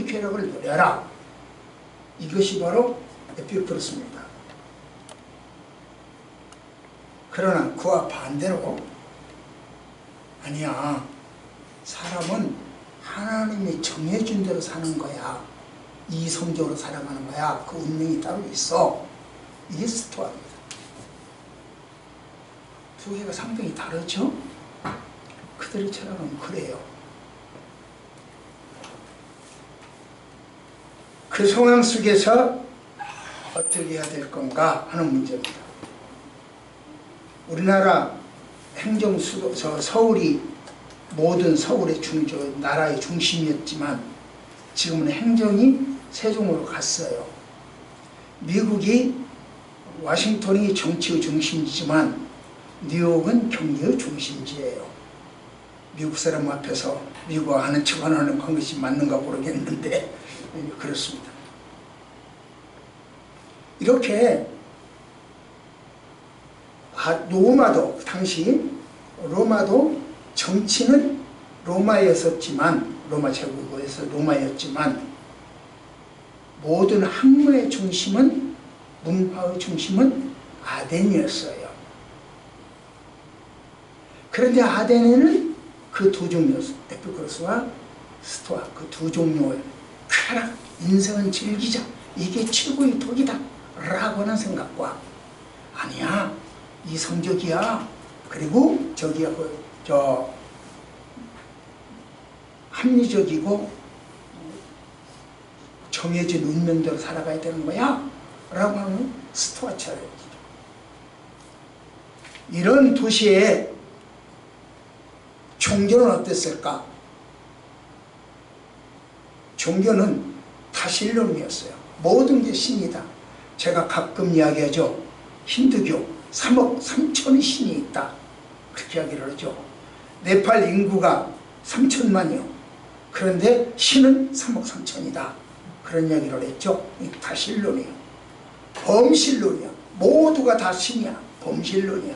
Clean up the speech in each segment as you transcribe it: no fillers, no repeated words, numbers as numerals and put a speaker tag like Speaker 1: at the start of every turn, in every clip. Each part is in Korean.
Speaker 1: 쾌락을 누려라. 이것이 바로 에피쿠로스입니다. 그러나 그와 반대로 아니야, 사람은 하나님이 정해준 대로 사는 거야. 이성적으로 살아가는 거야. 그 운명이 따로 있어. 이게 스토아입니다. 두 개가 상당히 다르죠? 그들의 철학은 그래요. 그 상황 속에서 어떻게 해야 될 건가 하는 문제입니다. 우리나라 행정수, 서울이 모든 서울의 나라의 중심이었지만 지금은 행정이 세종으로 갔어요. 미국이 워싱턴이 정치의 중심지만 뉴욕은 경제의 중심지예요. 미국 사람 앞에서 미국 아는 척 안 하는 것이 맞는가 모르겠는데 그렇습니다. 이렇게 로마도 당시 로마도 정치는 로마였었지만 로마 제국에서 로마였지만 모든 학문의 중심은 문화의 중심은 아덴이었어요. 그런데 아덴에는 그 두 종류, 에피쿠로스와 스토아 그 두 종류의 쾌락, 인생은 즐기자, 이게 최고의 덕이다 라고 하는 생각과 아니야, 이성적이야, 그리고 저기야 합리적이고 정해진 운명대로 살아가야 되는 거야 라고 하는 스토아 철학이죠. 이런 도시에 종교는 어땠을까? 종교는 다신론이었어요. 모든 게 신이다. 제가 가끔 이야기하죠. 힌두교 3억 3천의 신이 있다. 그렇게 이야기를 하죠. 네팔 인구가 3천만이요. 그런데 신은 3억 3천이다. 그런 이야기를 했죠. 다신론이에요. 범신론이야. 모두가 다 신이야. 범신론이야.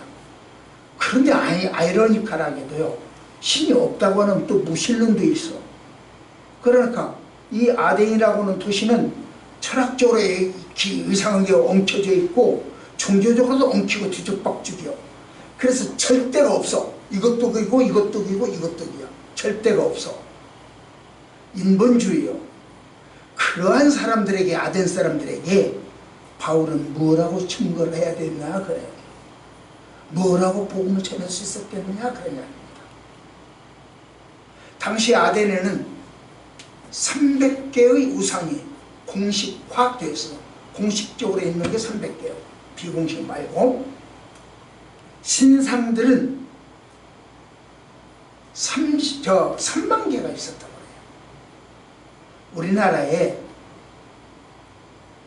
Speaker 1: 그런데 아이러니컬하게도요. 신이 없다고 하면 또 무신론도 있어. 그러니까 이 아덴이라고 하는 도시는 철학적으로 이상하게 엉켜져 있고 종교적으로도 엉키고 뒤죽박죽이요. 그래서 절대가 없어. 이것도 그이고 이것도 그이고 이것도 그이야. 절대가 없어. 인본주의요. 그러한 사람들에게, 아덴 사람들에게 바울은 뭐라고 증거를 해야 되나 그래요. 뭐라고 복음을 전할 수 있었겠느냐 그러냐. 당시 아덴에는 300개의 우상이 공식화되어 있어. 공식적으로 있는 게 300개요. 비공식 말고. 신상들은 3만 개가 있었단 말이에요.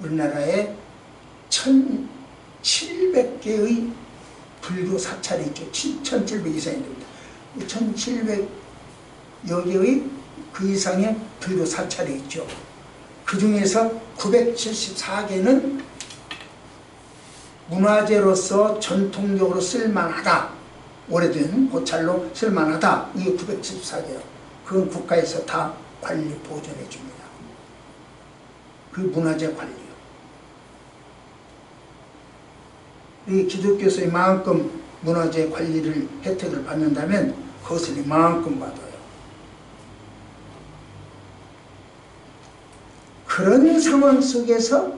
Speaker 1: 우리나라에 1700개의 불교 사찰이 있죠. 1700 이상이 됩니다. 1700여 개의 그 이상의 불교 사찰이 있죠. 그 중에서 974개는 문화재로서 전통적으로 쓸만하다. 오래된 고찰로 쓸만하다. 이게 974개요. 그건 국가에서 다 관리 보존해 줍니다. 그 문화재 관리요. 이 기독교에서 이만큼 문화재 관리를 혜택을 받는다면 그것을 이만큼 받아요. 그런 상황 속에서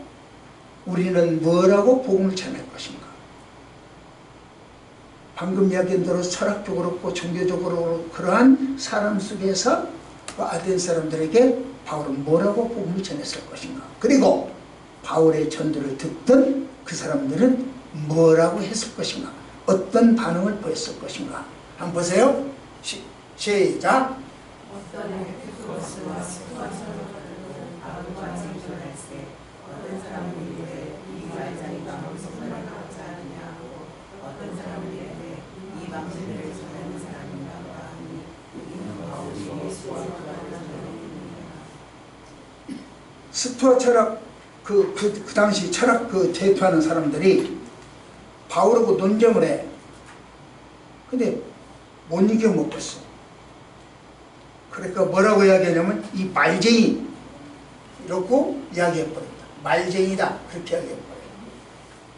Speaker 1: 우리는 뭐라고 복음을 전할 것인가? 방금 이야기한 대로 철학적으로 그렇고 종교적으로 그러한 사람 속에서 그 아덴 사람들에게 바울은 뭐라고 복음을 전했을 것인가? 그리고 바울의 전도를 듣던 그 사람들은 뭐라고 했을 것인가? 어떤 반응을 보였을 것인가? 한번 보세요. 시작. 스토아 철학 그 당시 철학 대표하는 사람들이 바울하고 논쟁을 해. 근데 못 이겨 먹겠어. 그러니까 뭐라고 이야기하냐면 이 말쟁이 이러고 이야기해버립니다. 말쟁이다 그렇게 이야기해버려요.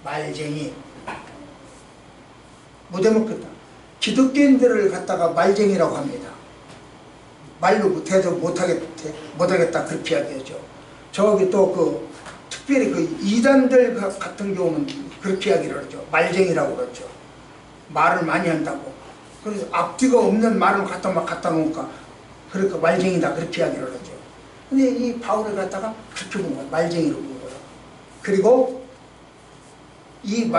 Speaker 1: 말쟁이. 못해먹겠다. 기독교인들을 갖다가 말쟁이라고 합니다. 말로 대답 못하겠다 그렇게 이야기하죠. 저기 또 특별히 이단들 같은 경우는 그렇게 이야기를 하죠. 말쟁이라고 그러죠. 말을 많이 한다고. 그래서 앞뒤가 없는 말을 갖다 놓으니까 그러니까 말쟁이다 그렇게 이야기를 하죠. 근데 이 바울을 갖다가 그렇게 본 거예요. 말쟁이로 본 거예요. 그리고 이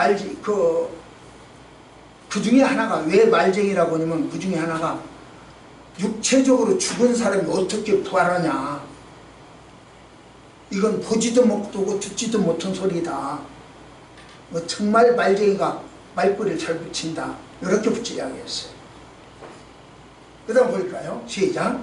Speaker 1: 그 중에 하나가 왜 말쟁이라고 하냐면 그 중에 하나가 육체적으로 죽은 사람이 어떻게 부활하냐. 이건 보지도 못하고 듣지도 못한 소리다. 정말 말쟁이가 말꼬리를 잘 붙인다. 이렇게 붙여 이야기했어요. 그 다음 볼까요? 시작.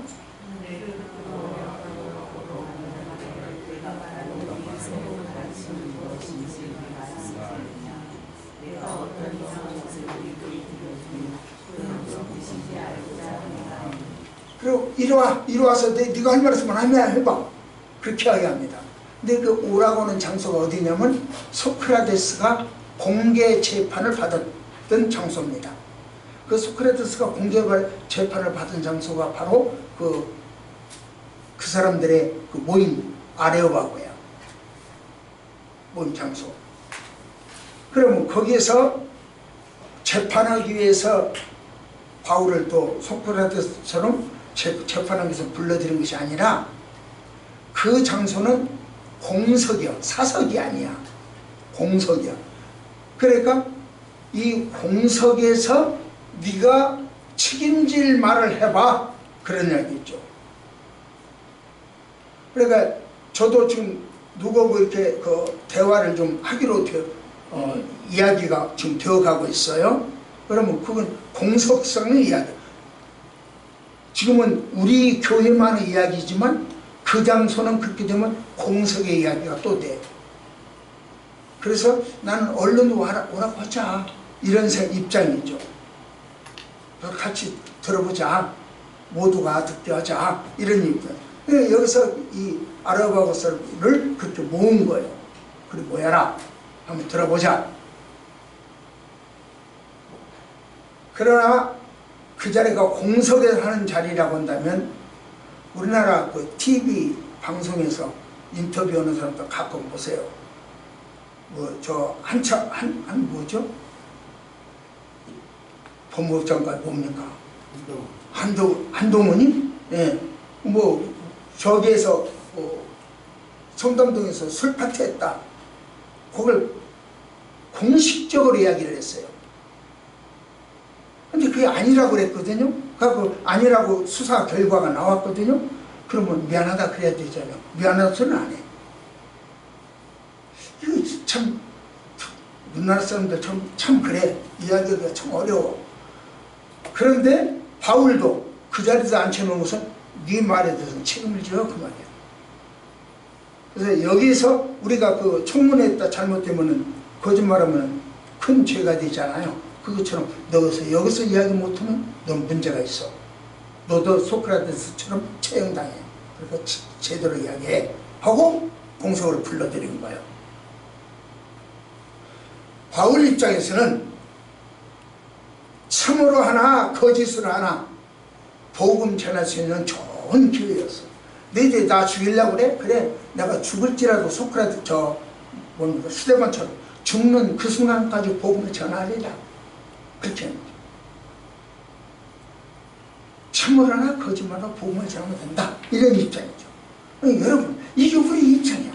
Speaker 1: 그리고 이리 와서 네가 할 말 있으면 하면 해봐. 그렇게 이야기합니다. 근데 그 오라고 하는 장소가 어디냐면 소크라테스가 공개 재판을 받았던 장소입니다. 그 소크라테스가 공개 재판을 받은 장소가 바로 그 사람들의 그 모임 아레오바고요. 모임 장소. 그러면 거기에서 재판하기 위해서 바울을 또 소크라테스처럼 재판하기 위해서 불러들인 것이 아니라 그 장소는 공석이요. 사석이 아니야. 공석이야. 그러니까 이 공석에서 네가 책임질 말을 해봐. 그런 이야기죠. 그러니까 저도 지금 누구하고 이렇게 대화를 좀 하기로 이야기가 지금 되어가고 있어요. 그러면 그건 공석성의 이야기. 지금은 우리 교회만의 이야기지만 그 장소는 그렇게 되면 공석의 이야기가 또 돼. 그래서 나는 얼른 오라고 하자. 이런 입장이죠. 같이 들어보자. 모두가 듣게 하자. 이런 입장. 여기서 이 아르바고스를 그렇게 모은 거예요. 그리고 모여라. 한번 들어보자. 그러나 그 자리가 공석에서 하는 자리라고 한다면 우리나라 그 TV 방송에서 인터뷰하는 사람도 가끔 보세요. 뭐죠? 법무부 장관 뭡니까? 한동훈이? 예. 저기에서 성담동에서 술 파티했다. 그걸 공식적으로 이야기를 했어요. 근데 그게 아니라고 그랬거든요. 그래서 아니라고 수사 결과가 나왔거든요. 그러면 미안하다 그래야 되잖아요. 미안하다 소리는 안 해. 이거 참 우리나라 사람들 참 그래. 이야기가 참 어려워. 그런데 바울도 그 자리에서 앉혀놓은 것은 네 말에 대해서는 책임을 져 그 말이야. 그래서 여기서 우리가 그 청문회했다 잘못되면은 거짓말하면 큰 죄가 되잖아요. 그것처럼 여기서 이야기 못하면 넌 문제가 있어. 너도 소크라테스처럼 처형당해. 그러니까 제대로 이야기해. 하고 공석으로 불러들인 거예요. 바울 입장에서는 참으로 하나 거짓으로 하나 복음 전할 수 있는 좋은 기회였어. 너희들이 나 죽이려고 그래? 그래. 내가 죽을지라도 소크라테스 수레반처럼 죽는 그 순간까지 복음을 전하리라. 그렇게 합니다. 참으로나 거짓말로 복음을 전하면 된다. 이런 입장이죠. 여러분 이게 우리 입장이야.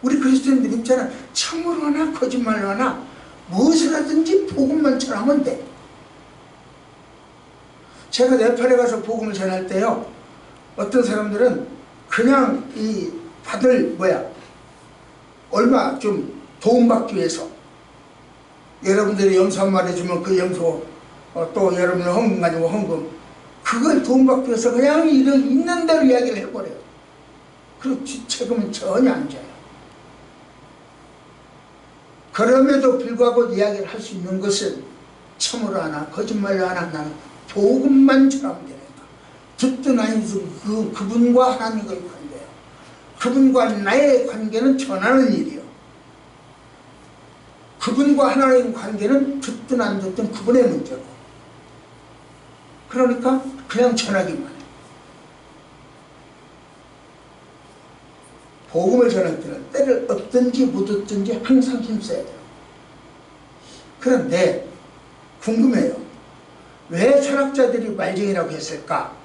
Speaker 1: 우리 그리스도인들 입장은 참으로나 거짓말로나 무엇을 하든지 복음만 전하면 돼. 제가 네팔에 가서 복음을 전할 때요, 어떤 사람들은 그냥 얼마 좀 도움받기 위해서 여러분들이 염소 한 마리 주면 그 염소 또 여러분들 헌금 가지고 헌금 그걸 도움받기 위해서 그냥 있는 대로 이야기를 해버려요. 그리고 책임은 전혀 안 져요. 그럼에도 불구하고 이야기를 할 수 있는 것은 참으로 하나 거짓말로 하나 나는 복음만 전하면 되니까 듣든 아니든 그분과 하나님과의 관계예요. 그분과 나의 관계는 전하는 일이요. 그분과 하나님 관계는 듣든 안 듣든 그분의 문제고. 그러니까 그냥 전하기만 해. 복음을 전할 때는 때를 얻든지 못 얻든지 항상 힘써야 돼요. 그런데 궁금해요. 왜 철학자들이 말쟁이라고 했을까?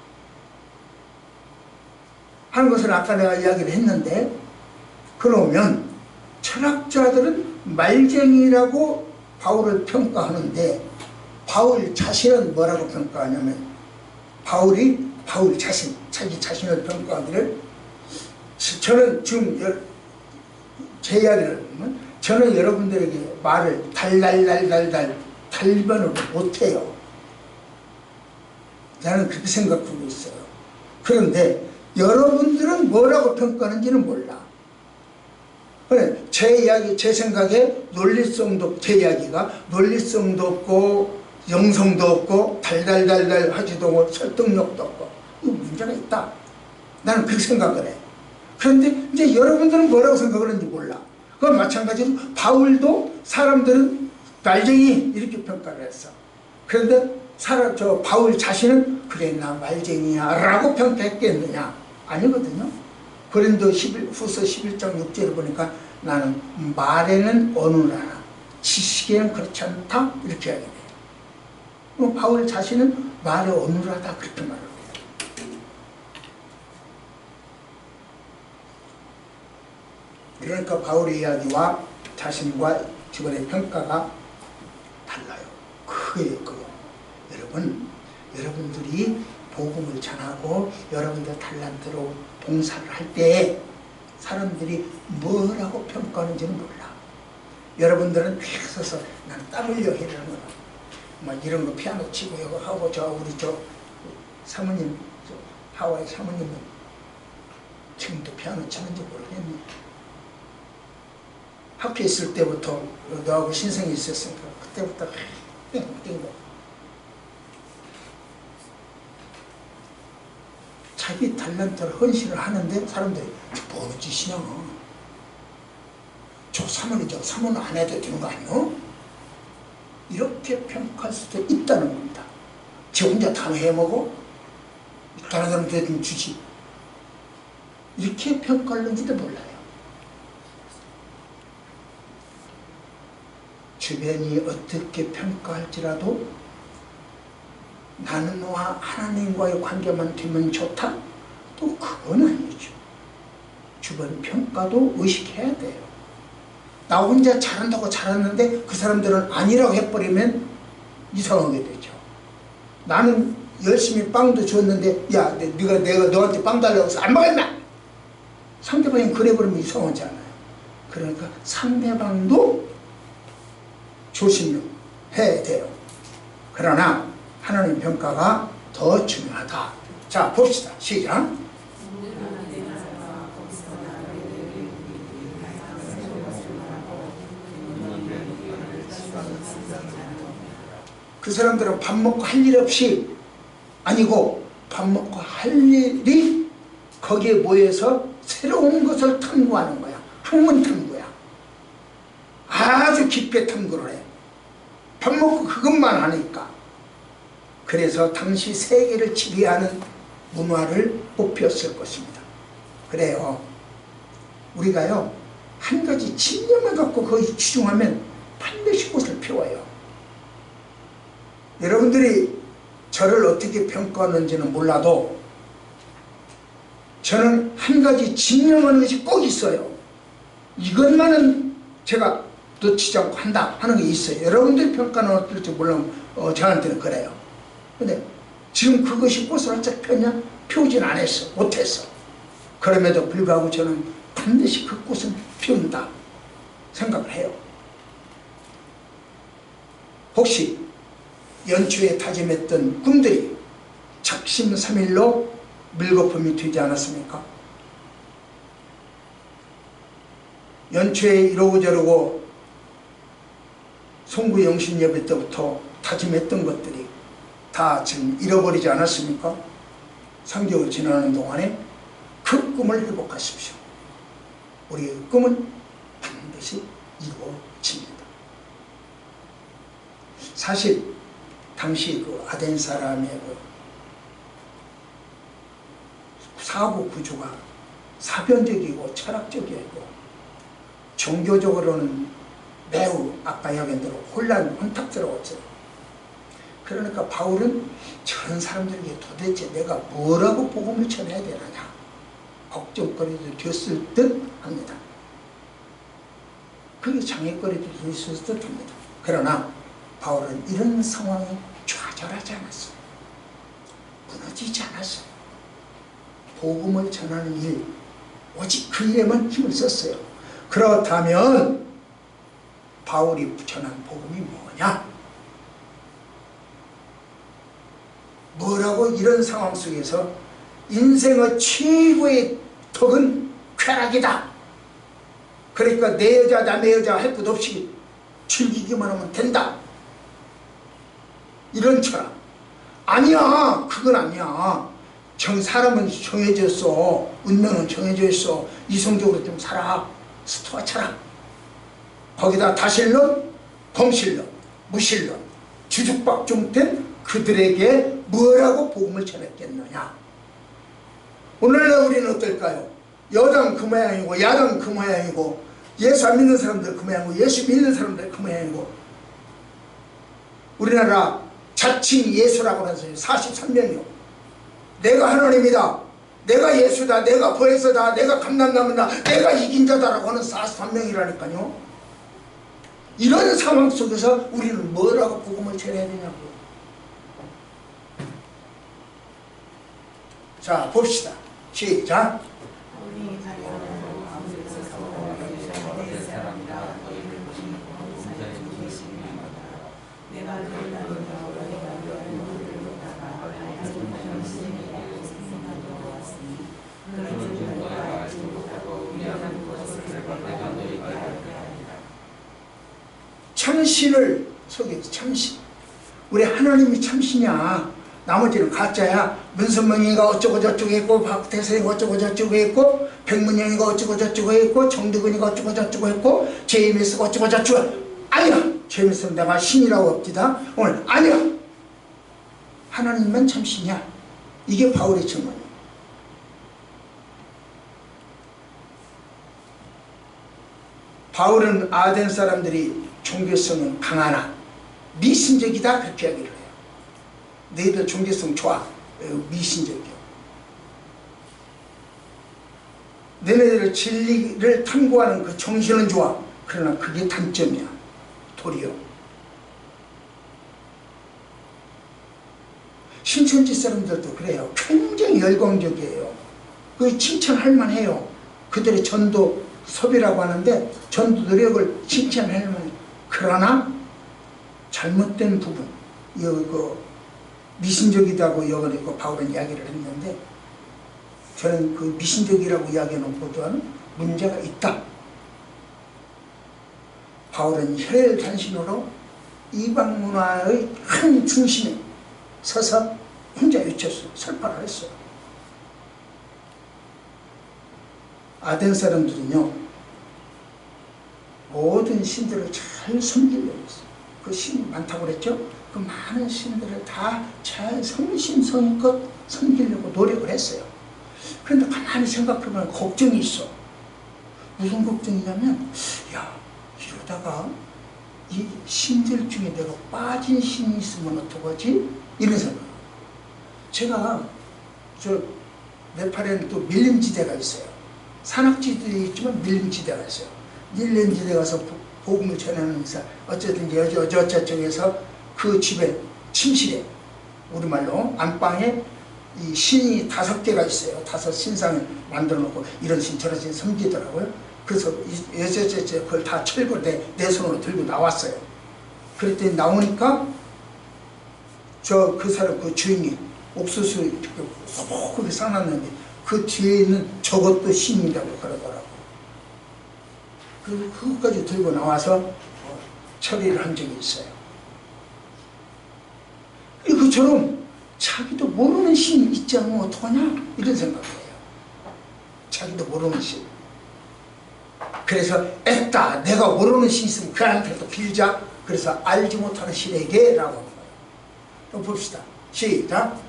Speaker 1: 하는 것을 아까 내가 이야기를 했는데, 그러면 철학자들은 말쟁이라고 바울을 평가하는데 바울 자신은 뭐라고 평가하냐면, 바울 자신, 자기 자신을 평가하기를, 저는 지금 제 이야기를 하면 저는 여러분들에게 말을 달달달달달 달변을 못해요. 나는 그렇게 생각하고 있어요. 그런데 여러분들은 뭐라고 평가하는지는 몰라. 그래, 제 이야기, 제 생각에 논리성도, 제 이야기가 논리성도 없고 영성도 없고 달달달달 하지도 않고 설득력도 없고 이 문제가 있다. 나는 그렇게 생각을 해. 그런데 이제 여러분들은 뭐라고 생각하는지 몰라. 그건 마찬가지로 바울도 사람들은 말쟁이 이렇게 평가를 했어. 그런데 바울 자신은 그래 나 말쟁이야 라고 평가했겠느냐? 아니거든요. 고린도후서 11장 6절을 보니까 나는 말에는 어눌하나 지식에는 그렇지 않다 이렇게 이야기해요. 바울 자신은 말에 어눌하다 그렇게 말을 해요. 그러니까 바울의 이야기와 자신과 주변의 평가가 달라요. 그게 그거. 여러분들이 복음을 전하고 여러분들 달란트로 봉사를 할 때 사람들이 뭐라고 평가하는지는 몰라. 여러분들은 휙 서서 난 땀 흘려 이러는 거야. 막 이런 거 피아노 치고 이거 하고 우리 사모님, 하와이 사모님은 지금도 피아노 치는지 모르겠네. 학교에 있을 때부터 너하고 신생이 있었으니까 그때부터 띵띵 자기 달란트를 헌신을 하는데 사람들이 뭐 짓이냐, 저 사모는 안 해도 되는 거 아니야? 이렇게 평가할 수도 있다는 겁니다. 지 혼자 다 해먹어? 다른 사람한테 좀 주지. 이렇게 평가하는지도 몰라요. 주변이 어떻게 평가할지라도 나는 하나님과의 관계만 되면 좋다? 또 그건 아니죠. 주변 평가도 의식해야 돼요. 나 혼자 잘한다고 잘하는데 그 사람들은 아니라고 해버리면 이상하게 되죠. 나는 열심히 빵도 줬는데 야 내가 너한테 빵 달라고 해서 안 먹었나? 상대방이 그래버리면 이상하지 않아요. 그러니까 상대방도 조심해야 돼요. 그러나 하나님 평가가 더 중요하다. 자, 봅시다. 시작. 그 사람들은 밥 먹고 할 일 없이 아니고 밥 먹고 할 일이 거기에 모여서 새로운 것을 탐구하는 거야. 학문 탐구야. 아주 깊게 탐구를 해. 밥 먹고 그것만 하니까. 그래서 당시 세계를 지배하는 문화를 뽑혔을 것입니다. 그래요. 우리가요, 한 가지 진념을 갖고 거기 치중하면 반드시 꽃을 피워요. 여러분들이 저를 어떻게 평가하는지는 몰라도 저는 한 가지 진념하는 것이 꼭 있어요. 이것만은 제가 놓치지 않고 한다 하는 게 있어요. 여러분들이 평가는 어떨지 몰라 저한테는 그래요. 근데 지금 그것이 꽃을 활짝 폈냐? 피우진 않았어. 못했어. 그럼에도 불구하고 저는 반드시 그 꽃은 피운다 생각을 해요. 혹시 연초에 다짐했던 꿈들이 작심삼일로 물거품이 되지 않았습니까? 연초에 이러고 저러고 송구 영신 예배 때부터 다짐했던 것들이 다 지금 잃어버리지 않았습니까? 3개월 지나는 동안에 그 꿈을 회복하십시오. 우리의 꿈은 반드시 이루어집니다. 사실 당시 그 아덴 사람의 그 사고 구조가 사변적이고 철학적이고 종교적으로는 매우 아까 이야기한 대로 혼탁스러웠어요. 그러니까 바울은 저런 사람들에게 도대체 내가 뭐라고 복음을 전해야 되느냐 걱정거리도 됐을 듯 합니다. 그게 장애거리도 됐을 듯 합니다. 그러나 바울은 이런 상황에 좌절하지 않았어요. 무너지지 않았어요. 복음을 전하는 일, 오직 그 일에만 힘을 썼어요. 그렇다면 바울이 전한 복음이 뭐냐? 뭐라고? 이런 상황 속에서 인생의 최고의 덕은 쾌락이다. 그러니까 내 여자 남의 여자 할 것 없이 즐기기만 하면 된다. 이런 철학. 아니야, 그건 아니야. 사람은 정해졌어. 운명은 정해져 있어. 이성적으로 좀 살아. 스토아 철학. 거기다 다신론, 범신론, 무신론, 주죽박종된 그들에게 뭐라고 복음을 전했겠느냐. 오늘날 우리는 어떨까요? 여당 그 모양이고 야당 그 모양이고 예수 안 믿는 사람들 그 모양이고 예수 믿는 사람들 그 모양이고 우리나라 자칭 예수라고 하는 사람이 43명이요. 내가 하나님이다. 내가 예수다. 내가 보혜사다. 내가 감남나무다. 내가 이긴 자다라고 하는 43명이라니까요. 이런 상황 속에서 우리는 뭐라고 복음을 전해야 되냐고요. 자, 봅시다. 시작. 참신을 속여서 참신. 우리 하나님이 참신이야. 나머지는 가짜야. 문선명이가 어쩌고 저쩌고 했고 박태선이가 어쩌고 저쩌고 했고 백문영이가 어쩌고 저쩌고 했고 정대근이가 어쩌고 저쩌고 했고 제임스가 어쩌고 저쩌고. 아니야. 제임스는 내가 신이라고 합디다. 오늘 아니야. 하나님만 참신이야. 이게 바울의 증언이야. 바울은 아덴 사람들이 종교성은 강하나 미신적이다 그렇게 이야기를 해요. 너희들 종교성 좋아. 미신적이요. 너네들 진리를 탐구하는 그 정신은 좋아. 그러나 그게 단점이야. 도리어. 신천지 사람들도 그래요. 굉장히 열광적이에요. 그 칭찬할 만해요. 그들의 전도 섭이라고 하는데 전도 노력을 칭찬할 만해요. 그러나 잘못된 부분, 이거 미신적이다고 여기고 바울은 이야기를 했는데 저는 그 미신적이라고 이야기하는 보다는 문제가 있다. 바울은 혈혈단신으로 이방 문화의 큰 중심에 서서 혼자 외쳤어요. 설파를 했어요. 아덴 사람들은요 모든 신들을 잘 섬기려고 했어요. 그 신이 많다고 그랬죠? 그 많은 신들을 다 잘 성심성의껏 섬기려고 노력을 했어요. 그런데 가만히 생각해보면 걱정이 있어. 무슨 걱정이냐면 야 이러다가 이 신들 중에 내가 빠진 신이 있으면 어떡하지? 이런 생각. 제가 저 네팔에는 또 밀림지대가 있어요. 산악지대도 있지만 밀림지대가 있어요. 밀림지대 가서 복음을 전하면서 어쨌든 저쪽에서 그 집에 침실에 우리말로 안방에 이 신이 5개가 있어요. 5 신상을 만들어 놓고 이런 신 저런 신 섬기더라고요. 그래서 여저저저 그걸 다 철거 내 손으로 들고 나왔어요. 그랬더니 나오니까 그 사람 그 주인이 옥수수 이렇게 소복하게 싸놨는데 그 뒤에 있는 저것도 신이라고 그러더라고요. 그리고 그것까지 들고 나와서 처리를 한 적이 있어요. 그처럼 자기도 모르는 신이 있지 않으면 어떡하냐? 이런 생각이에요. 자기도 모르는 신. 그래서 애다 내가 모르는 신 있으면 그한테도 빌자. 그래서 알지 못하는 신에게 라고 하는 거예요. 그럼 봅시다. 시작.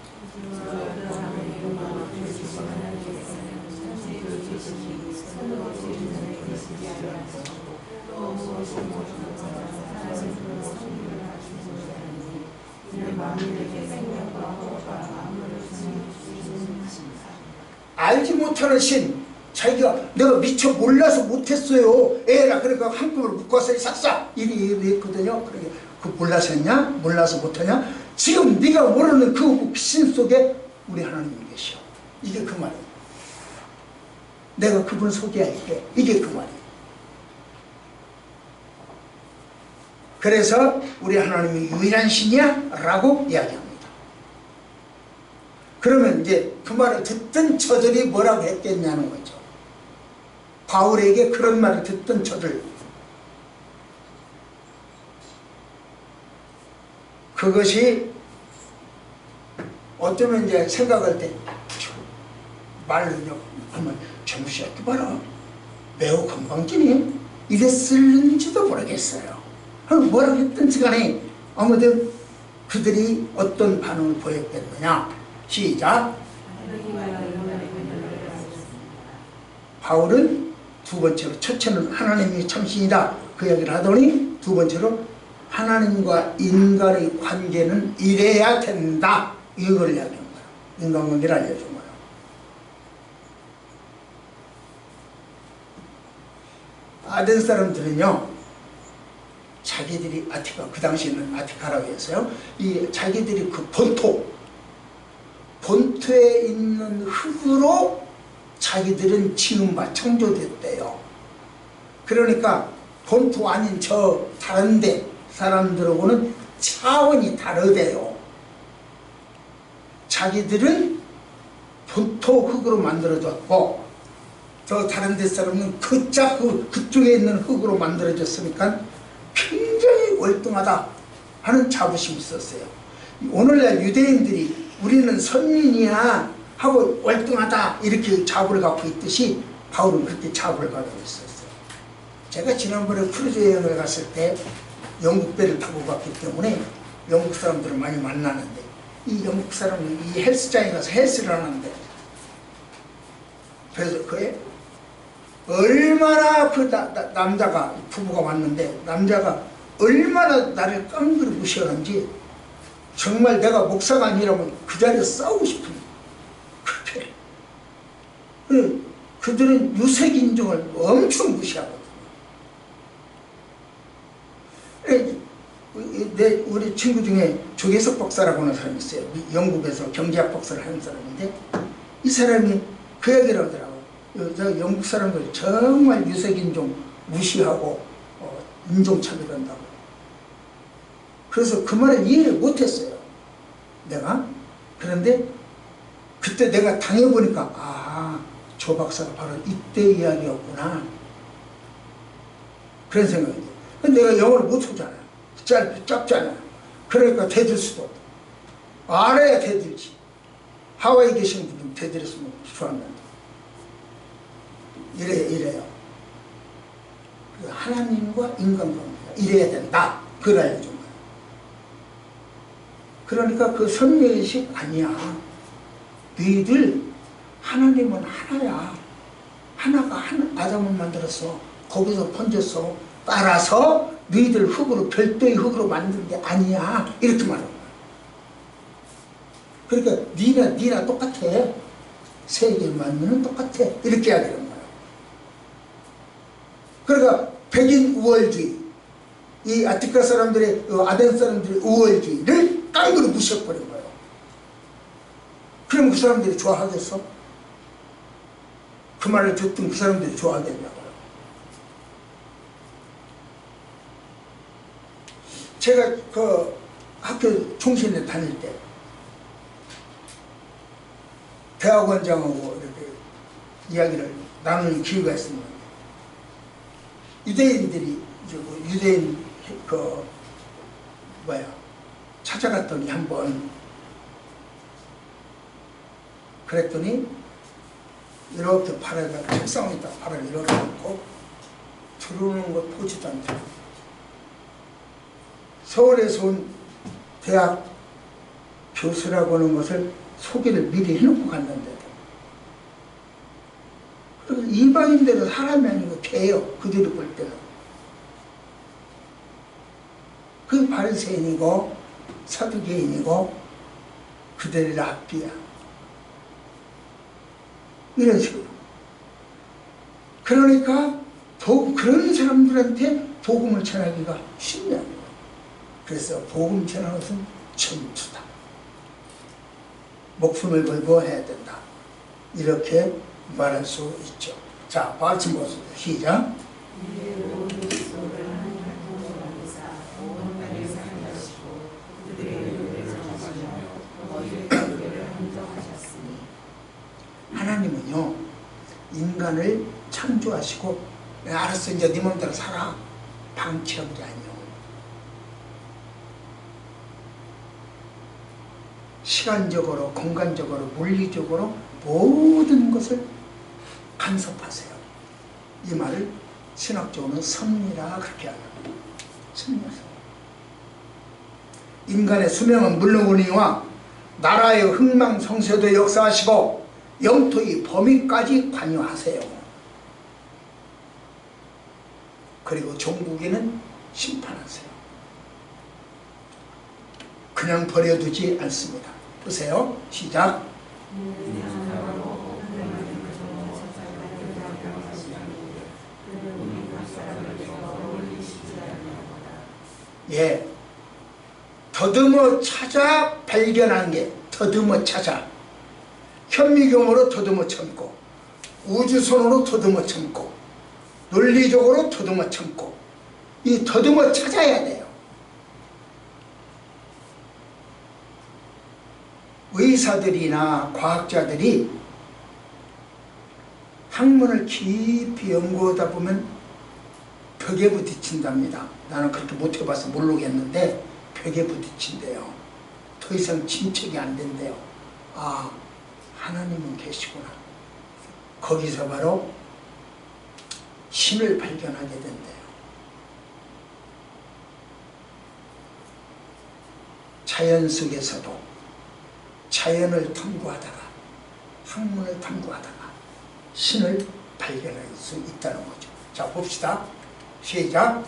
Speaker 1: 알지 못하는 신, 자기가 내가 미처 몰라서 못했어요 에라, 그러니까 한꺼번에 묶어서 싹싹 이리 했거든요. 그러게 그 몰라서 했냐? 몰라서 못하냐? 지금 네가 모르는 그 신 속에 우리 하나님이 계셔. 이게 그 말이에요. 내가 그분 소개할게. 이게 그 말이에요. 그래서 우리 하나님이 유일한 신이야? 라고 이야기합니다. 그러면 이제 그 말을 듣던 저들이 뭐라고 했겠냐는 거죠. 바울에게 그런 말을 듣던 저들, 그것이 어쩌면 이제 생각할 때 말은요, 그러면 정수야 또 봐라, 매우 건방지니 이랬을는지도 모르겠어요. 뭐라고 했든지 간에 아무튼 그들이 어떤 반응을 보였겠느냐. 시작. 바울은 두 번째로, 첫째는 하나님이 참신이다 그 이야기를 하더니, 두 번째로 하나님과 인간의 관계는 이래야 된다, 이걸 이야기한 거예요. 인간관계를 알려준 거예요. 아덴 사람들은요, 자기들이 아티카, 그 당시에는 아티카라고 해서요, 이 자기들이 그 본토에 있는 흙으로 자기들은 지음바 창조됐대요. 그러니까 본토 아닌 저 다른 데 사람들하고는 차원이 다르대요. 자기들은 본토 흙으로 만들어졌고, 저 다른 데 사람은 그쪽에 있는 흙으로 만들어졌으니까 굉장히 월등하다 하는 자부심이 있었어요. 오늘날 유대인들이 우리는 선민이야 하고 월등하다 이렇게 자부를 갖고 있듯이 바울은 그렇게 자부를 가지고 있었어요. 제가 지난번에 크루즈 여행을 갔을 때 영국 배를 타고 갔기 때문에 영국 사람들을 많이 만나는데, 이 영국 사람은 이 헬스장에 가서 헬스를 하는데, 그래서 그에 얼마나 그 남자가, 부부가 왔는데 남자가 얼마나 나를 깡그리 무시하는지, 정말 내가 목사가 아니라면 그 자리에 싸우고 싶은, 그렇게. 그들은 유색인종을 엄청 무시하거든요. 우리 친구 중에 조계석 박사라고 하는 사람이 있어요. 영국에서 경제학 박사를 하는 사람인데, 이 사람이 그 얘기를 하더라고요. 영국 사람들 정말 유색인종 무시하고 인종차별한다고. 그래서 그 말을 이해를 못했어요, 내가. 그런데 그때 내가 당해보니까, 아, 조 박사가 바로 이때 이야기였구나, 그런 생각이 들어요. 근데 내가 영어를 못하잖아요. 짧잖아요. 그러니까 대들 수도 없고, 알아야 대들지. 하와이에 계신 분은 대들었으면 좋았는데. 이래요. 하나님과 인간관계가 이래야 된다, 그걸 알려준 거예요. 그러니까 그 선례의식 아니야. 너희들 하나님은 하나야. 하나가 아담을 만들었어. 거기서 번졌어. 따라서 너희들 흙으로, 별도의 흙으로 만든 게 아니야, 이렇게 말하는 거야. 그러니까 니나 똑같아. 세계 만드는 똑같아, 이렇게 이야기하는 거야. 그러니까 백인 우월주의, 이 아티카 사람들의, 아덴 사람들의 우월주의를 깡그리 무시해버린 거예요. 그럼 그 사람들이 좋아하겠어? 그 말을 듣던 그 사람들이 좋아하겠냐고요. 제가 그 학교 총신에 다닐 때 대학원장하고 이렇게 이야기를 나누는 기회가 있습니다. 유대인들이, 유대인 찾아갔더니 한번, 그랬더니 이렇게 팔에다가 책상 위에다 팔을 이렇게 놓고 들어오는 것 보지도 않죠. 서울에서 온 대학 교수라고 하는 것을 소개를 미리 해놓고 갔는데도 그리고 이방인들은 사람이 아니고 개요. 그들이 볼 때는 그 바리새인이고 사두개인이고 그들이 랍비야. 이런 식으로. 그러니까 그런 사람들한테 복음을 전하기가 쉽냐. 그래서 복음 전하는 것은 전투다. 목숨을 걸고 해야 된다. 이렇게 말할 수 있죠. 자, 말씀 보세요. 시작. 하나님은요, 인간을 창조하시고, 알았어, 이제 네 마음대로 살아. 방치한 게 아니에요. 시간적으로, 공간적으로, 물리적으로 모든 것을 간섭하세요. 이 말을 신학적으로는 섭리라 그렇게 하는 거예요. 섭리라서. 인간의 수명은 물론이와 나라의 흥망성쇠도 역사하시고 영토의 범위까지 관여하세요. 그리고 종국에는 심판하세요. 그냥 버려두지 않습니다. 보세요. 시작. 예, 더듬어 찾아 발견한 게 더듬어 찾아 현미경으로 더듬어 참고 우주선으로 더듬어 참고 논리적으로 더듬어 참고 이 더듬어 찾아야 돼요. 의사들이나 과학자들이 학문을 깊이 연구하다 보면 벽에 부딪힌답니다. 나는 그렇게 못 해봐서 모르겠는데 벽에 부딪힌대요. 더 이상 침체가 안 된대요. 아, 하나님은 계시구나. 거기서 바로 신을 발견하게 된대요. 자연 속에서도 자연을 탐구하다가 학문을 탐구하다가 신을 발견할 수 있다는 거죠. 자, 봅시다. 시작.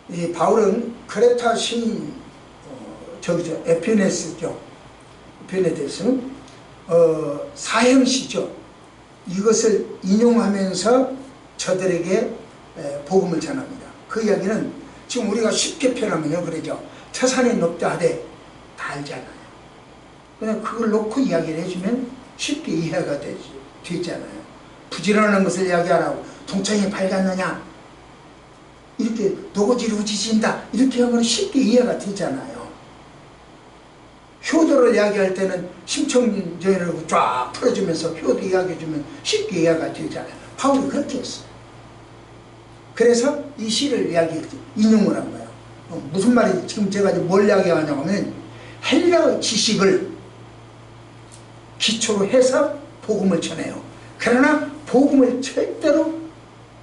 Speaker 1: 이 바울은 크레타 신 저기죠 에피네스죠. 에피네데스는 사형시죠. 이것을 인용하면서 저들에게 복음을 전합니다. 그 이야기는 지금 우리가 쉽게 표현하면요, 그러죠. 태산이 높다 하되 다 알잖아요. 그냥 그걸 놓고 이야기를 해주면 쉽게 이해가 되잖아요. 부지런한 것을 이야기 안 하고 동창이 밝았느냐 이렇게 노고지로 지진다 이렇게 하면 쉽게 이해가 되잖아요. 효도를 이야기할 때는 심청전을 쫙 풀어주면서 효도 이야기해주면 쉽게 이해가 되잖아요. 바울이 그렇게 했어요. 그래서 이 시를 인용을 한 거예요. 무슨 말인지 지금 제가 뭘 이야기하냐고 하면 헬라어 지식을 기초로 해서 복음을 전해요. 그러나 복음을 절대로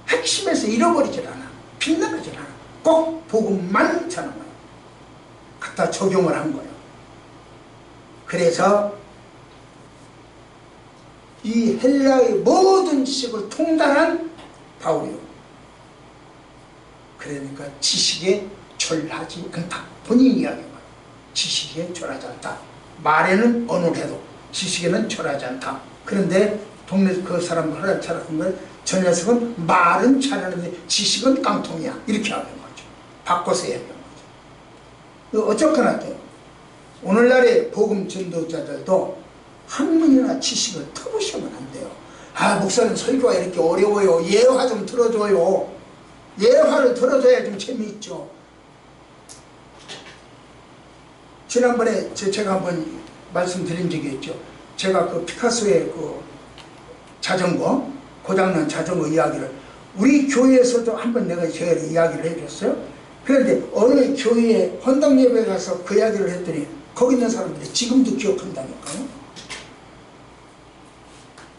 Speaker 1: 핵심에서 잃어버리질 않아. 빗나가질 않아. 꼭 복음만 전하는 거예요. 갖다 적용을 한 거예요. 그래서 이 헬라의 모든 지식을 통달한 바울이요. 그러니까 지식에 절하지 않다. 본인이 이야기해요. 지식에 절하지 않다. 말에는 언어를 해도 지식에는 절하지 않다. 그런데 동네 그 사람들 하나 잘하는 걸 저 녀석은 말은 잘하는데 지식은 깡통이야. 이렇게 하는 거죠. 바꿔서 얘기하는 거죠. 어쨌거나 돼요. 오늘날의 복음 전도자들도 학문이나 지식을 터부시면 안 돼요. 아, 목사님 설교가 이렇게 어려워요. 예화 좀 들어줘요. 예화를 들어줘야 좀 재미있죠. 지난번에 제가 한번 말씀드린 적이 있죠. 제가 그 피카소의 그 자전거, 고장난 자전거 이야기를 우리 교회에서도 한번 내가 제가 이야기를 해줬어요. 그런데 어느 교회에 헌당 예배에 가서 그 이야기를 했더니 거기 있는 사람들이 지금도 기억한다니까요.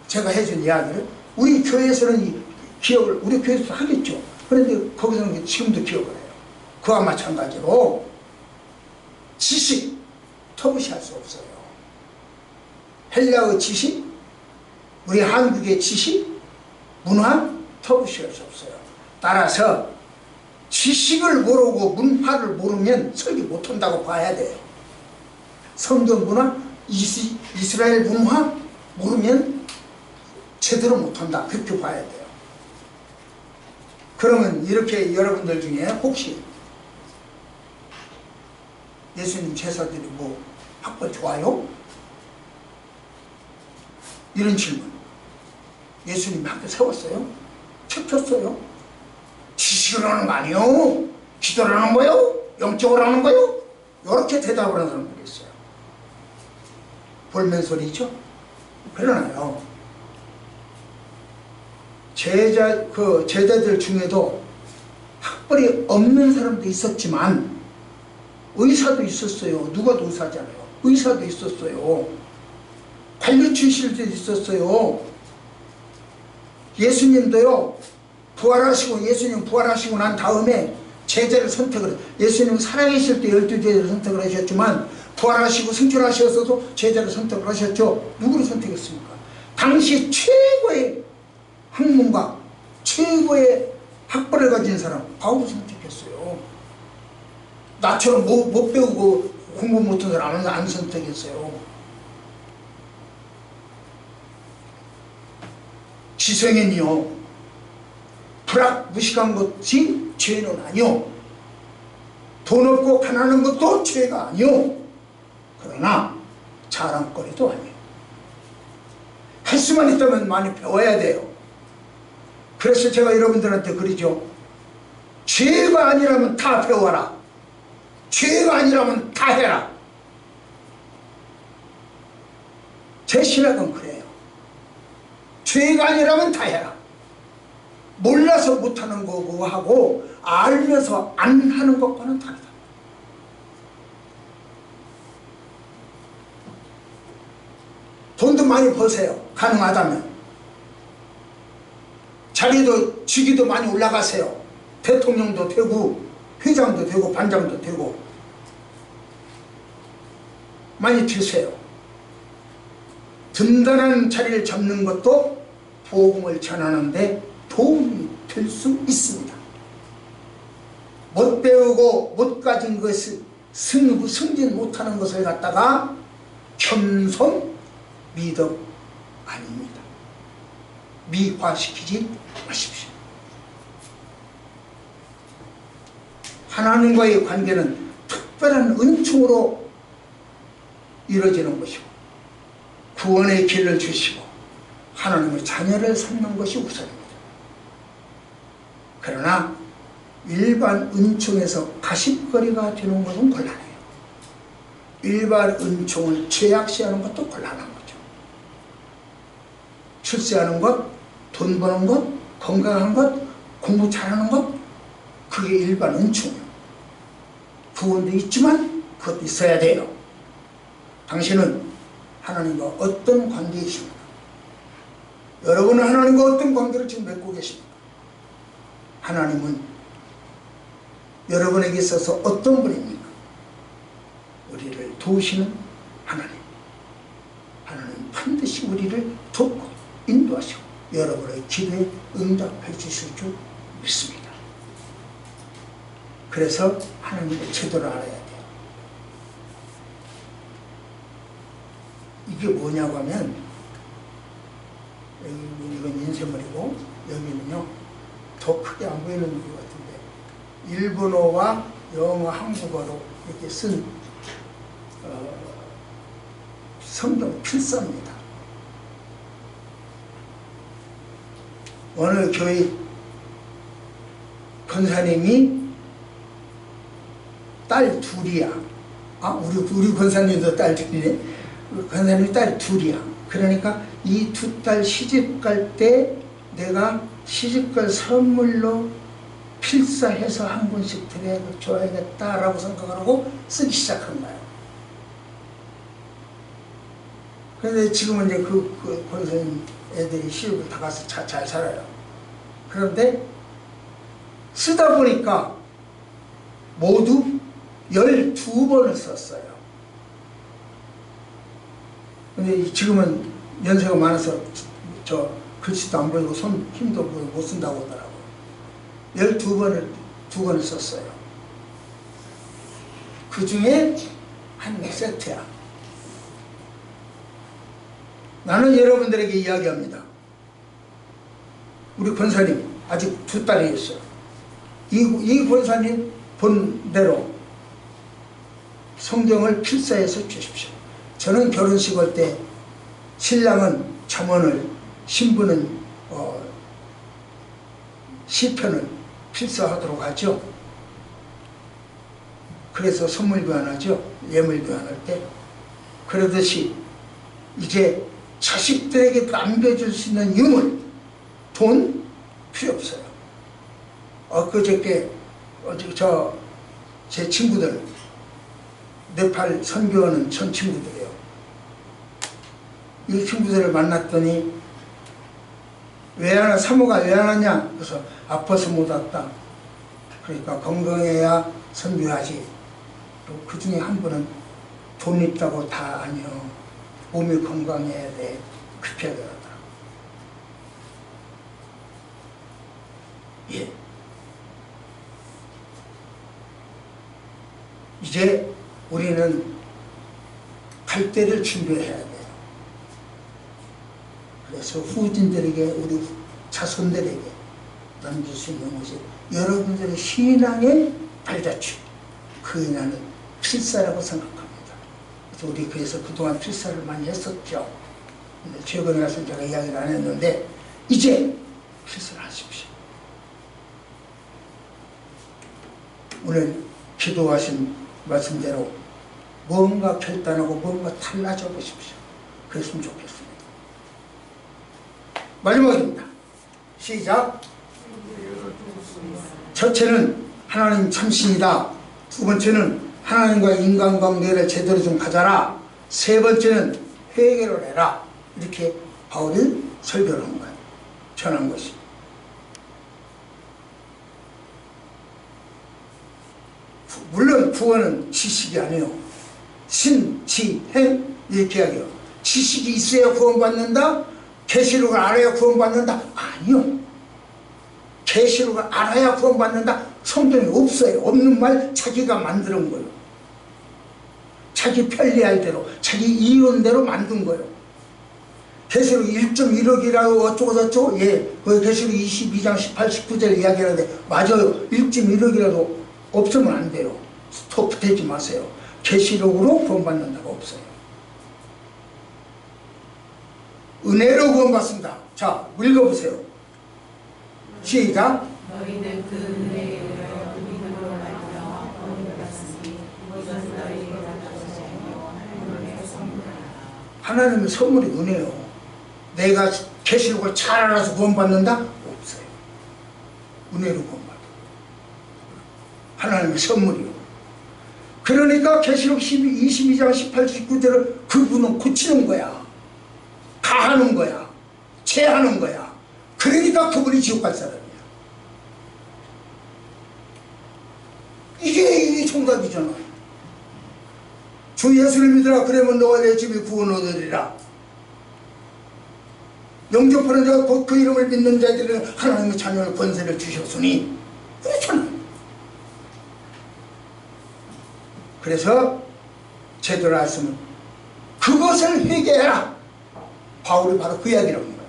Speaker 1: 제가 해준 이야기를 우리 교회에서는 이 기억을 우리 교회에서 하겠죠. 그런데 거기서는 지금도 기억을 해요. 그와 마찬가지로 지식 터부시할 수 없어요. 헬라어 지식, 우리 한국의 지식, 문화 터부시할 수 없어요. 따라서 지식을 모르고 문화를 모르면 설교 못한다고 봐야 돼요. 성경 문화, 이스라엘 문화 모르면 제대로 못한다, 그렇게 봐야 돼요. 그러면 이렇게 여러분들 중에 혹시 예수님 제사들이 뭐 학벌 좋아요? 이런 질문. 예수님이 학교 세웠어요? 책 폈어요? 지식을 하는 거 아니요? 기도를 하는 거요? 영적으로 하는 거요? 이렇게 대답을 하는 사람들이 있어요. 볼멘소리죠? 그러나요, 제자들 중에도 학벌이 없는 사람도 있었지만 의사도 있었어요. 누가 의사잖아요. 의사도 있었어요. 관료 출신도 있었어요. 예수님도요, 예수님 부활하시고 난 다음에 제자를 선택을, 예수님 살아계실 때 12제자를 선택을 하셨지만 부활하시고 승천하셨어도 제자를 선택을 하셨죠. 누구를 선택했습니까? 당시 최고의 학문가, 최고의 학벌을 가진 사람 바울을 선택했어요. 나처럼 못 배우고 공부 못한 사람은 안 선택했어요. 지성인이요, 불학무식한 것이 죄는 아니요, 돈 없고 가난한 것도 죄가 아니요, 그러나 자랑거리도 아니에요. 할 수만 있다면 많이 배워야 돼요. 그래서 제가 여러분들한테 그러죠. 죄가 아니라면 다 배워라. 죄가 아니라면 다 해라. 제 신학은 그래요. 죄가 아니라면 다 해라. 몰라서 못하는 거하고 알면서 안 하는 것과는 다르다. 돈도 많이 버세요. 가능하다면. 자리도 직위도 많이 올라가세요. 대통령도 되고 회장도 되고 반장도 되고 많이 되세요. 든든한 자리를 잡는 것도 복음을 전하는데 도움이 될 수 있습니다. 못 배우고 못 가진 것을 승진 못하는 것을 갖다가 겸손 미덕 아닙니다. 미화시키지 마십시오. 하나님과의 관계는 특별한 은총으로 이루어지는 것이고 구원의 길을 주시고 하나님의 자녀를 삼는 것이 우선입니다. 그러나 일반 은총에서 가십거리가 되는 것은 곤란해요. 일반 은총을 죄악시하는 것도 곤란한 거죠. 출세하는 것, 돈 버는 것, 건강한 것, 공부 잘하는 것, 그게 일반 은총이에요. 구원도 있지만 그것도 있어야 돼요. 당신은 하나님과 어떤 관계에 있습니까? 여러분은 하나님과 어떤 관계를 지금 맺고 계십니까? 하나님은 여러분에게 있어서 어떤 분입니까? 우리를 도우시는 하나님. 하나님 반드시 우리를 돕고 인도하시고 여러분의 기도에 응답해 주실 줄 믿습니다. 그래서 하나님의 제도를 알아야 돼요. 이게 뭐냐고 하면, 이건 인쇄물이고 여기는요 더 크게 안 보이는 것 같은데 일본어와 영어, 한국어로 이렇게 쓴 성경 필사입니다. 어느 교회 권사님이 딸 둘이야. 우리 권사님도 딸 둘이네. 권사님이 딸 둘이야. 그러니까 이 두 딸 시집 갈 때 내가 시집 갈 선물로 필사해서 한 권씩 드려야겠다라고 생각을 하고 쓰기 시작한 거예요. 그런데 지금은 이제 그 권사님 애들이 시집을 다 가서 잘 살아요. 그런데 쓰다 보니까 모두 12번을 썼어요. 근데 지금은 연세가 많아서 저 글씨도 안 보이고 손 힘도 보이고 못 쓴다고 하더라고요. 2권을 썼어요. 그 중에 한 세트야. 나는 여러분들에게 이야기합니다. 우리 권사님 아직 2딸이 있어요. 이 권사님 본대로 성경을 필사해서 주십시오. 저는 결혼식 할 때 신랑은 잠언을, 신부는 시편을 필사하도록 하죠. 그래서 선물 교환하죠. 예물 교환할 때. 그러듯이 이제 자식들에게 남겨줄 수 있는 유물, 돈 필요 없어요. 엊그저께 제 친구들, 네팔 선교하는 전 친구들이에요. 이 친구들을 만났더니 사모가 왜 안 왔냐? 그래서 아파서 못 왔다. 그러니까 건강해야 선교하지. 또 그 중에 한 분은 돈 있다고 다 아니요. 몸이 건강해야 돼. 급해야 되더라. 예. 이제 우리는 갈 때를 준비해야 돼요. 그래서 후진들에게, 우리 자손들에게 남길 수 있는 것이 여러분들의 신앙의 발자취, 그 나는 필사라고 생각합니다. 그래서 우리 그래서 그동안 필사를 많이 했었죠. 근데 최근에 와서 제가 이야기를 안 했는데 이제 필사를 하십시오. 오늘 기도하신 말씀대로 뭔가 결단하고 뭔가 달라져 보십시오. 그랬으면 좋겠습니다. 마지막입니다. 시작. 첫째는 하나님 참신이다. 두 번째는 하나님과 인간관계를 제대로 좀 가져라. 세 번째는 회개를 해라. 이렇게 바울이 설교를 한 거예요. 전한 것이. 물론 구원은 지식이 아니에요. 신지행 이렇게 이야기해요. 지식이 있어야 구원받는다? 계시록을 알아야 구원받는다? 아니요. 계시록을 알아야 구원받는다? 성경에 없어요. 없는 말 자기가 만드는 거예요. 자기 편리할 대로, 자기 이론대로 만든 거예요. 계시록 1.1억이라고 어쩌고 저쩌고, 예, 그 계시록 22장 18, 19절 이야기하는데 맞아요. 1.1억이라도 없으면 안 돼요. 스톱 되지 마세요. 계시록으로 구원받는다고 없어요. 은혜로 구원받습니다. 자, 읽어보세요. 시작.
Speaker 2: 너희는 그 은혜에 의하여 믿음으로 말미암아 구원을 받았으니 이것은 너희에게 나타나지 아니하고 하나님의 선물이라.
Speaker 1: 하나님의 선물이 은혜요. 내가 계시록을 잘 알아서 구원받는다? 없어요. 은혜로 구원받아요. 하나님의 선물이요. 그러니까 계시록 22장 18, 19절을 그분은 고치는 거야. 가하는 거야. 제하는 거야. 그러니까 그분이 지옥 갈 사람이야. 이게 정답이잖아. 주 예수를 믿으라. 그러면 너와 내 집이 구원 얻으리라. 영접하는 자가 곧 그 이름을 믿는 자들은 하나님의 자녀의 권세를 주셨으니. 그렇잖아. 그래서 제대로 알았으면 그것을 회개해라. 바울이 바로 그 이야기를 하는 거예요.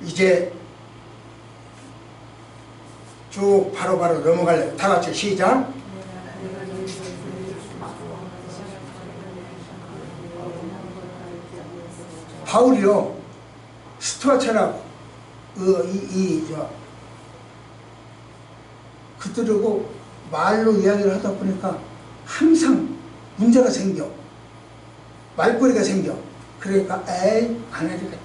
Speaker 1: 이제 쭉 바로바로 넘어갈래요. 다 같이 시작. 바울이요, 스투아체라고 그들하고 말로 이야기를 하다 보니까 항상 문제가 생겨. 말꼬리가 생겨. 그러니까 에이 안 해야 되겠다.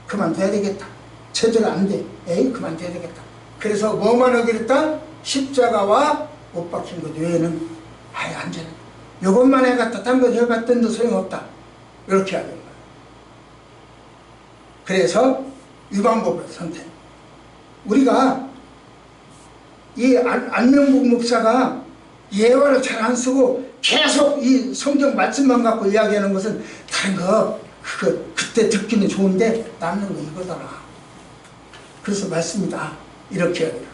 Speaker 1: 그만둬야 되겠다. 제대로 안 돼. 에이 그만둬야 되겠다. 그래서 뭐만 하기로 했다? 십자가와 못 박힌 것 외에는 아예 안 되는. 요것만 해갔다. 딴 거 해봤던도 소용없다. 이렇게 하는 거예요. 그래서 이 방법을 선택. 우리가 이 안명국 목사가 예화를 잘 안 쓰고 계속 이 성경 말씀만 갖고 이야기하는 것은 다른 거 그때 듣기는 좋은데 남는 거 이거더라. 그래서 말씀이다. 이렇게 해야 돼요.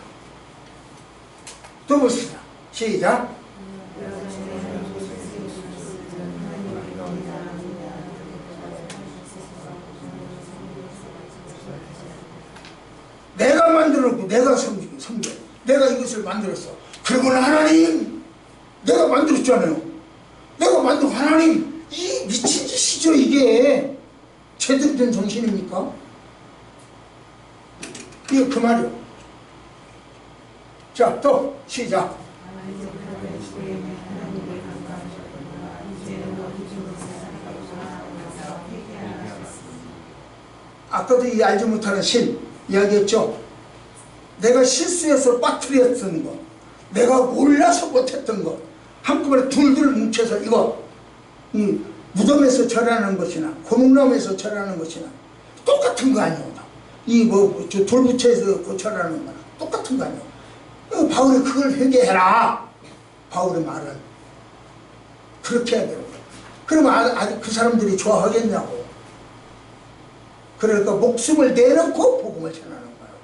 Speaker 1: 또 봅시다. 시작. 내가 만들었고 내가 섬겨. 내가 이것을 만들었어. 그러면 하나님 내가 만들었잖아요. 내가 만든 하나님 이 미친 짓이죠. 이게 제대로 된 정신입니까? 이거 그 말이요. 자, 또 시작. 아까도 이 알지 못하는 신 이야기했죠. 내가 실수해서 빠뜨렸던 거, 내가 몰라서 못했던 거 한꺼번에 둘둘 뭉쳐서 이거 이 무덤에서 절하는 것이나 고목나무에서 절하는 것이나 똑같은 거 아니오. 이 돌부처에서 절하는 거나 똑같은 거 아니오. 바울이 그걸 회개해라. 바울의 말은 그렇게 해야 되는 거야. 그러면 그 사람들이 좋아하겠냐고. 그러니까 목숨을 내놓고 복음을 전하는 거예요.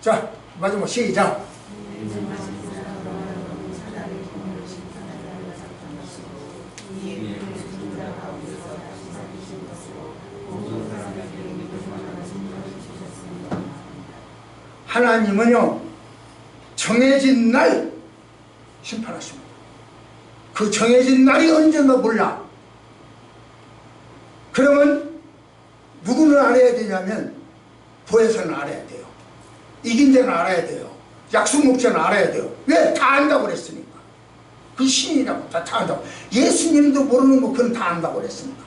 Speaker 1: 자, 마지막 시작. 하나님은요 정해진 날 심판하십니다. 그 정해진 날이 언젠가 몰라. 그러면 누구는 알아야 되냐면 보혜사는 알아야 돼요. 이긴 자는 알아야 돼요. 약속 목자는 알아야 돼요. 왜? 다 안다고 그랬으니까. 그 신이라고 다 안다고. 예수님도 모르는 거 그건 다 안다고 그랬으니까.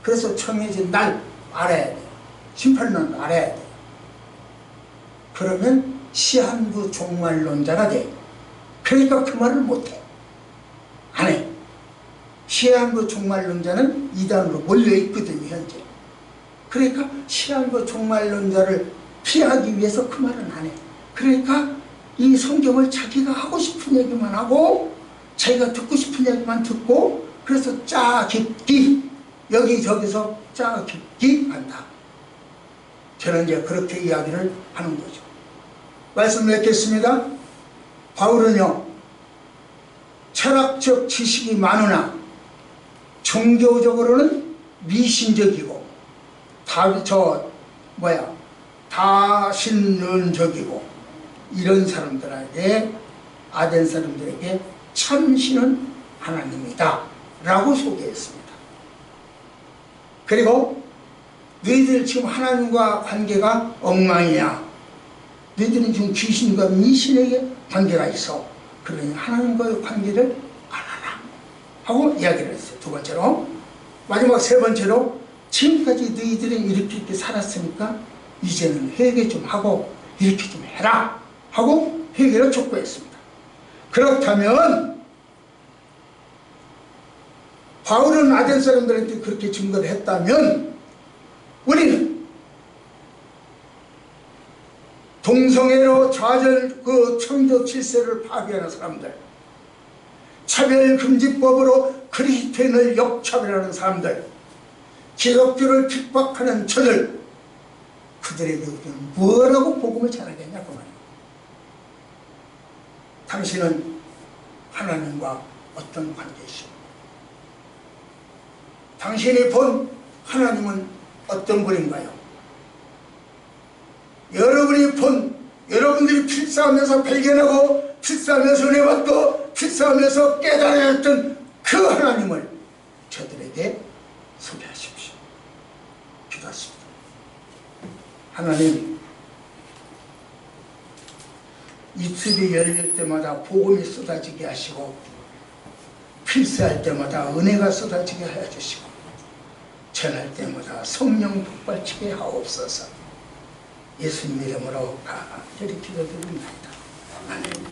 Speaker 1: 그래서 정해진 날 알아야 돼요. 심판은 알아야 돼요. 그러면 시한부 종말론자가 돼. 그러니까 그 말을 못해. 안 해. 시한부 종말론자는 이단으로 몰려있거든요 현재. 그러니까 시한부 종말론자를 피하기 위해서 그 말은 안 해. 그러니까 이 성경을 자기가 하고 싶은 얘기만 하고 자기가 듣고 싶은 얘기만 듣고 그래서 짜 깊기 여기저기서 짜 깊기 한다. 저는 이제 그렇게 이야기를 하는 거죠. 말씀을 맺겠습니다. 바울은요 철학적 지식이 많으나 종교적으로는 미신적이고 다신론적이고 이런 사람들에게 아덴 사람들에게 참신은 하나님이다 라고 소개했습니다. 그리고 너희들 지금 하나님과 관계가 엉망이야. 너희들은 지금 귀신과 미신에게 관계가 있어. 그러니 하나님과의 관계를 알아라 하고 이야기를 했어요. 두 번째로. 마지막 세 번째로 지금까지 너희들은 이렇게 살았으니까 이제는 회개 좀 하고 이렇게 좀 해라 하고 회개를 촉구했습니다. 그렇다면 바울은 아덴 사람들한테 그렇게 증거를 했다면 우리는 동성애로 좌절 그 청조 질서를 파괴하는 사람들, 차별금지법으로 그리스도인을 역차별하는 사람들, 기독교를 핍박하는 저들, 그들에게 우리는 뭐라고 복음을 전하겠냐고 말이에요. 당신은 하나님과 어떤 관계이시오? 당신이 본 하나님은 어떤 분인가요? 여러분들이 필사하면서 발견하고 필사하면서 은혜받고 필사하면서 깨달아야 했던 그 하나님을 저들에게 소개하십시오. 기도하십니다. 하나님, 입술이 열릴 때마다 복음이 쏟아지게 하시고 필수할 때마다 은혜가 쏟아지게 하여 주시고 전할 때마다 성령 폭발치게 하옵소서. 예수님 이름으로 간절히 기도드립니다. 아멘.